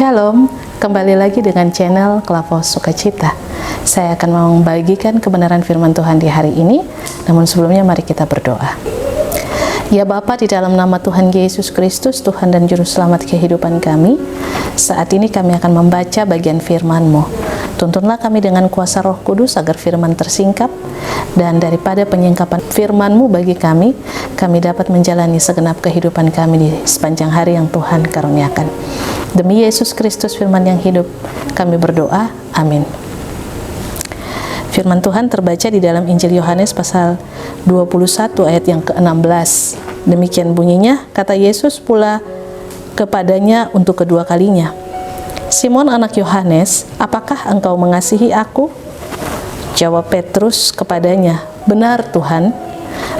Shalom, kembali lagi dengan channel Klavos Sukacita. Saya akan membagikan kebenaran firman Tuhan di hari ini. Namun sebelumnya mari kita berdoa. Ya Bapa, di dalam nama Tuhan Yesus Kristus, Tuhan dan Juru Selamat kehidupan kami, saat ini kami akan membaca bagian firman-Mu. Tuntunlah kami dengan kuasa Roh Kudus agar firman tersingkap, dan daripada penyingkapan firman-Mu bagi kami dapat menjalani segenap kehidupan kami di sepanjang hari yang Tuhan karuniakan. Demi Yesus Kristus firman yang hidup, kami berdoa. Amin. Firman Tuhan terbaca di dalam Injil Yohanes pasal 21 ayat yang ke-16. Demikian bunyinya, kata Yesus pula kepadanya untuk kedua kalinya, Simon anak Yohanes, apakah engkau mengasihi aku? Jawab Petrus kepadanya, benar Tuhan,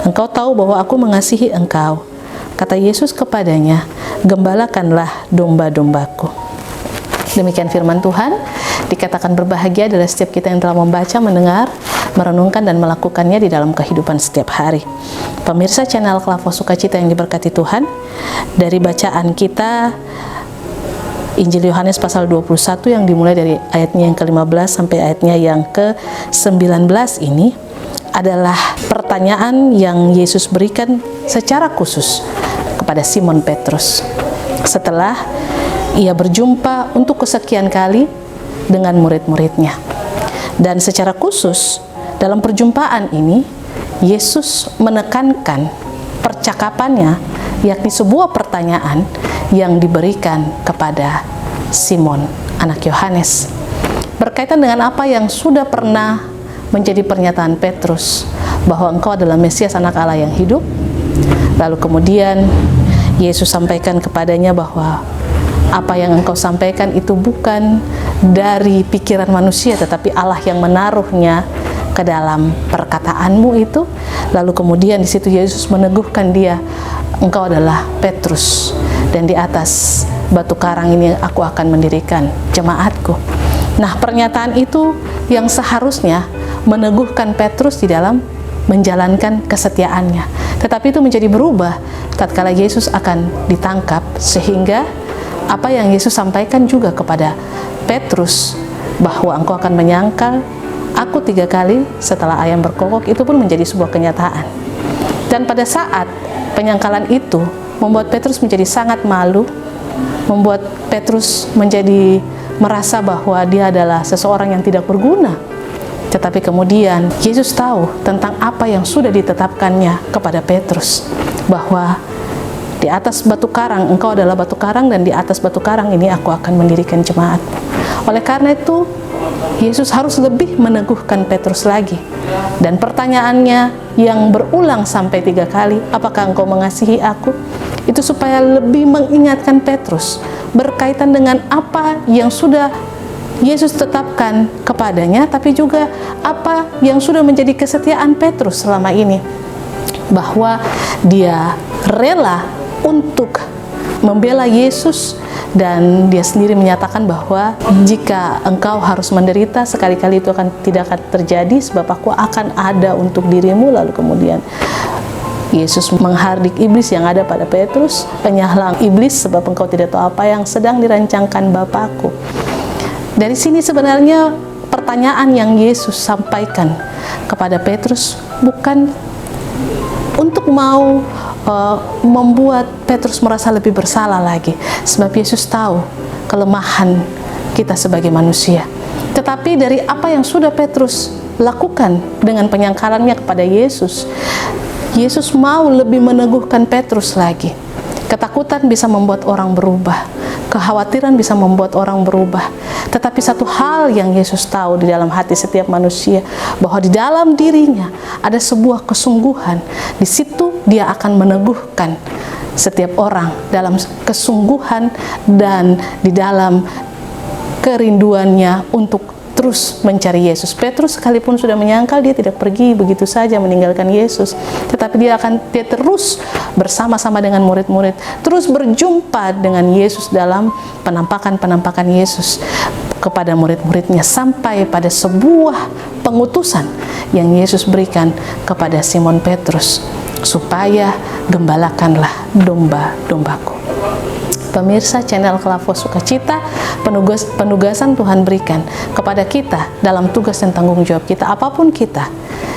engkau tahu bahwa aku mengasihi engkau. Kata Yesus kepadanya, gembalakanlah domba-dombaku. Demikian firman Tuhan. Dikatakan berbahagia adalah setiap kita yang telah membaca, mendengar, merenungkan, dan melakukannya di dalam kehidupan setiap hari. Pemirsa channel Klavos Sukacita yang diberkati Tuhan, dari bacaan kita Injil Yohanes pasal 21 yang dimulai dari ayatnya yang ke-15 sampai ayatnya yang ke-19 ini adalah pertanyaan yang Yesus berikan secara khusus kepada Simon Petrus setelah ia berjumpa untuk kesekian kali dengan murid-muridnya. Dan secara khusus dalam perjumpaan ini Yesus menekankan percakapannya, yakni sebuah pertanyaan yang diberikan kepada Simon anak Yohanes berkaitan dengan apa yang sudah pernah menjadi pernyataan Petrus, bahwa engkau adalah Mesias anak Allah yang hidup. Lalu kemudian Yesus sampaikan kepadanya bahwa apa yang engkau sampaikan itu bukan dari pikiran manusia, tetapi Allah yang menaruhnya ke dalam perkataanmu itu. Lalu kemudian di situ Yesus meneguhkan dia, engkau adalah Petrus, dan di atas batu karang ini aku akan mendirikan jemaatku. Nah, pernyataan itu yang seharusnya meneguhkan Petrus di dalam menjalankan kesetiaannya, tetapi itu menjadi berubah tatkala Yesus akan ditangkap, sehingga apa yang Yesus sampaikan juga kepada Petrus, bahwa engkau akan menyangkal aku 3 kali setelah ayam berkokok, itu pun menjadi sebuah kenyataan. Dan pada saat penyangkalan itu membuat Petrus menjadi sangat malu, membuat Petrus menjadi merasa bahwa dia adalah seseorang yang tidak berguna. Tetapi kemudian Yesus tahu tentang apa yang sudah ditetapkannya kepada Petrus, bahwa di atas batu karang, engkau adalah batu karang, dan di atas batu karang ini aku akan mendirikan jemaat. Oleh karena itu, Yesus harus lebih meneguhkan Petrus lagi. Dan pertanyaannya yang berulang sampai 3 kali, apakah engkau mengasihi aku? Itu supaya lebih mengingatkan Petrus berkaitan dengan apa yang sudah Yesus tetapkan kepadanya, tapi juga apa yang sudah menjadi kesetiaan Petrus selama ini, bahwa dia rela untuk membela Yesus, dan dia sendiri menyatakan bahwa jika engkau harus menderita sekali-kali itu tidak akan terjadi, sebab aku akan ada untuk dirimu. Lalu kemudian Yesus menghardik iblis yang ada pada Petrus, penyahlang iblis, sebab engkau tidak tahu apa yang sedang dirancangkan Bapakku. Dari sini sebenarnya pertanyaan yang Yesus sampaikan kepada Petrus bukan untuk mau membuat Petrus merasa lebih bersalah lagi, sebab Yesus tahu kelemahan kita sebagai manusia. Tetapi dari apa yang sudah Petrus lakukan dengan penyangkalannya kepada Yesus, Yesus mau lebih meneguhkan Petrus lagi. Ketakutan bisa membuat orang berubah, kekhawatiran bisa membuat orang berubah. Tetapi satu hal yang Yesus tahu di dalam hati setiap manusia, bahwa di dalam dirinya ada sebuah kesungguhan. Di situ dia akan meneguhkan setiap orang dalam kesungguhan dan di dalam kerinduannya untuk terus mencari Yesus. Petrus sekalipun sudah menyangkal, dia tidak pergi begitu saja meninggalkan Yesus, tetapi dia terus bersama-sama dengan murid-murid, terus berjumpa dengan Yesus dalam penampakan-penampakan Yesus kepada murid-muridnya, sampai pada sebuah pengutusan yang Yesus berikan kepada Simon Petrus, supaya gembalakanlah domba-dombaku. Pemirsa channel Klavos Sukacita, penugasan Tuhan berikan kepada kita dalam tugas dan tanggung jawab kita, apapun kita,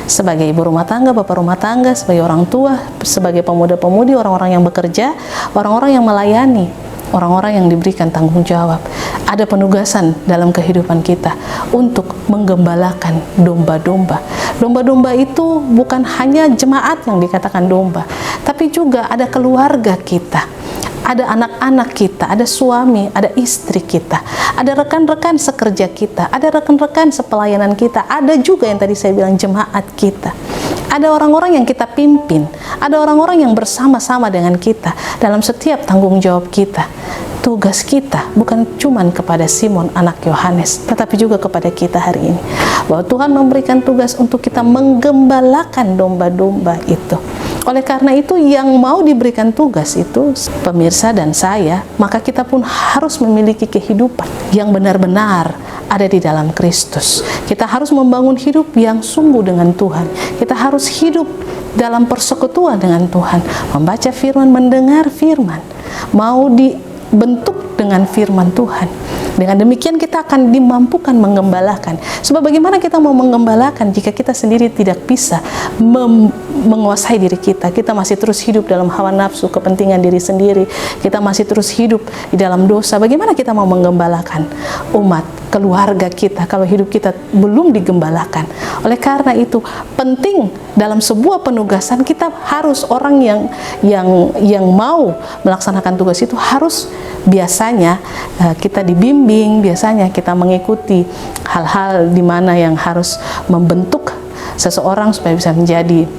sebagai ibu rumah tangga, bapak rumah tangga, sebagai orang tua, sebagai pemuda-pemudi, orang-orang yang bekerja, orang-orang yang melayani, orang-orang yang diberikan tanggung jawab. Ada penugasan dalam kehidupan kita untuk menggembalakan domba-domba. Domba-domba itu bukan hanya jemaat yang dikatakan domba, tapi juga ada keluarga kita, ada anak-anak kita, ada suami, ada istri kita, ada rekan-rekan sekerja kita, ada rekan-rekan sepelayanan kita, ada juga yang tadi saya bilang jemaat kita. Ada orang-orang yang kita pimpin, ada orang-orang yang bersama-sama dengan kita dalam setiap tanggung jawab kita. Tugas kita bukan cuma kepada Simon anak Yohanes, tetapi juga kepada kita hari ini, bahwa Tuhan memberikan tugas untuk kita menggembalakan domba-domba itu. Oleh karena itu, yang mau diberikan tugas itu pemirsa dan saya, maka kita pun harus memiliki kehidupan yang benar-benar ada di dalam Kristus. Kita harus membangun hidup yang sungguh dengan Tuhan. Kita harus hidup dalam persekutuan dengan Tuhan, membaca firman, mendengar firman, mau dibentuk dengan firman Tuhan. Dengan demikian kita akan dimampukan menggembalakan. Sebab bagaimana kita mau menggembalakan jika kita sendiri tidak bisa menguasai diri kita? Kita masih terus hidup dalam hawa nafsu, kepentingan diri sendiri. Kita masih terus hidup di dalam dosa. Bagaimana kita mau menggembalakan umat, keluarga kita, kalau hidup kita belum digembalakan? Oleh karena itu, penting dalam sebuah penugasan kita harus orang yang mau melaksanakan tugas itu harus biasanya kita dibimbing, biasanya kita mengikuti hal-hal di mana yang harus membentuk seseorang supaya bisa menjadi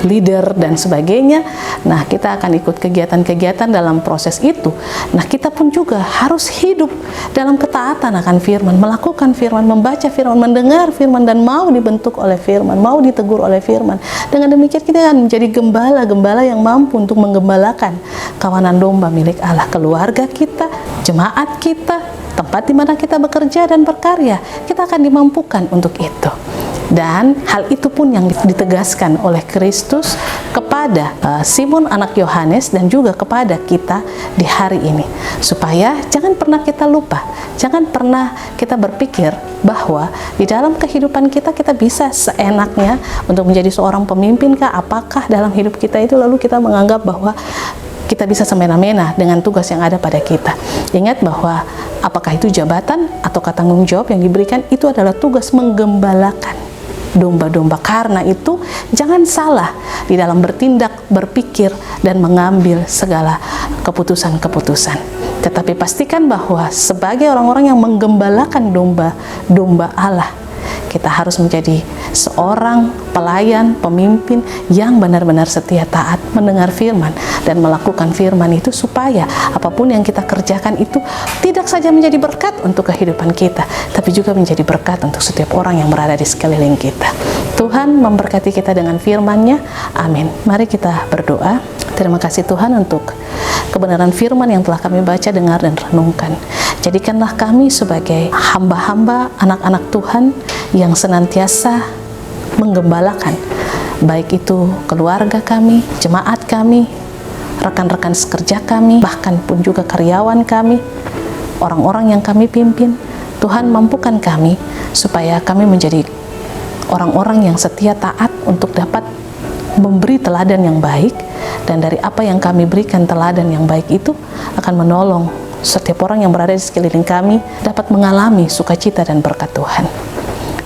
leader dan sebagainya. Nah, kita akan ikut kegiatan-kegiatan dalam proses itu. Nah, kita pun juga harus hidup dalam ketaatan akan firman, melakukan firman, membaca firman, mendengar firman, dan mau dibentuk oleh firman, mau ditegur oleh firman. Dengan demikian kita akan menjadi gembala-gembala yang mampu untuk menggembalakan kawanan domba milik Allah, keluarga kita, jemaat kita, tempat di mana kita bekerja dan berkarya. Kita akan dimampukan untuk itu. Dan hal itu pun yang ditegaskan oleh Kristus kepada Simon anak Yohanes dan juga kepada kita di hari ini. Supaya jangan pernah kita lupa, jangan pernah kita berpikir bahwa di dalam kehidupan kita bisa seenaknya untuk menjadi seorang pemimpin kah? Apakah dalam hidup kita itu lalu kita menganggap bahwa kita bisa semena-mena dengan tugas yang ada pada kita. Ingat bahwa apakah itu jabatan atau tanggung jawab yang diberikan, itu adalah tugas menggembalakan domba-domba. Karena itu jangan salah di dalam bertindak, berpikir, dan mengambil segala keputusan-keputusan. Tetapi pastikan bahwa sebagai orang-orang yang menggembalakan domba-domba Allah, kita harus menjadi seorang pelayan, pemimpin yang benar-benar setia, taat, mendengar firman dan melakukan firman itu, supaya apapun yang kita kerjakan itu tidak saja menjadi berkat untuk kehidupan kita, tapi juga menjadi berkat untuk setiap orang yang berada di sekeliling kita. Tuhan memberkati kita dengan firman-Nya. Amin. Mari kita berdoa. Terima kasih Tuhan untuk kebenaran firman yang telah kami baca, dengar, dan renungkan. Jadikanlah kami sebagai hamba-hamba, anak-anak Tuhan yang senantiasa menggembalakan, baik itu keluarga kami, jemaat kami, rekan-rekan sekerja kami, bahkan pun juga karyawan kami, orang-orang yang kami pimpin. Tuhan, mampukan kami supaya kami menjadi orang-orang yang setia, taat, untuk dapat memberi teladan yang baik, dan dari apa yang kami berikan teladan yang baik itu akan menolong setiap orang yang berada di sekeliling kami dapat mengalami sukacita dan berkat Tuhan.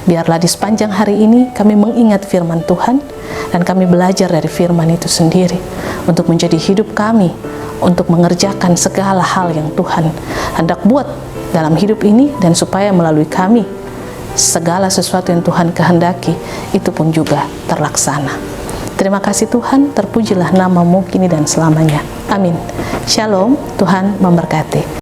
Biarlah di sepanjang hari ini kami mengingat firman Tuhan, dan kami belajar dari firman itu sendiri untuk menjadi hidup kami, untuk mengerjakan segala hal yang Tuhan hendak buat dalam hidup ini, dan supaya melalui kami segala sesuatu yang Tuhan kehendaki itu pun juga terlaksana. Terima kasih Tuhan, terpujilah nama-Mu kini dan selamanya. Amin. Shalom, Tuhan memberkati.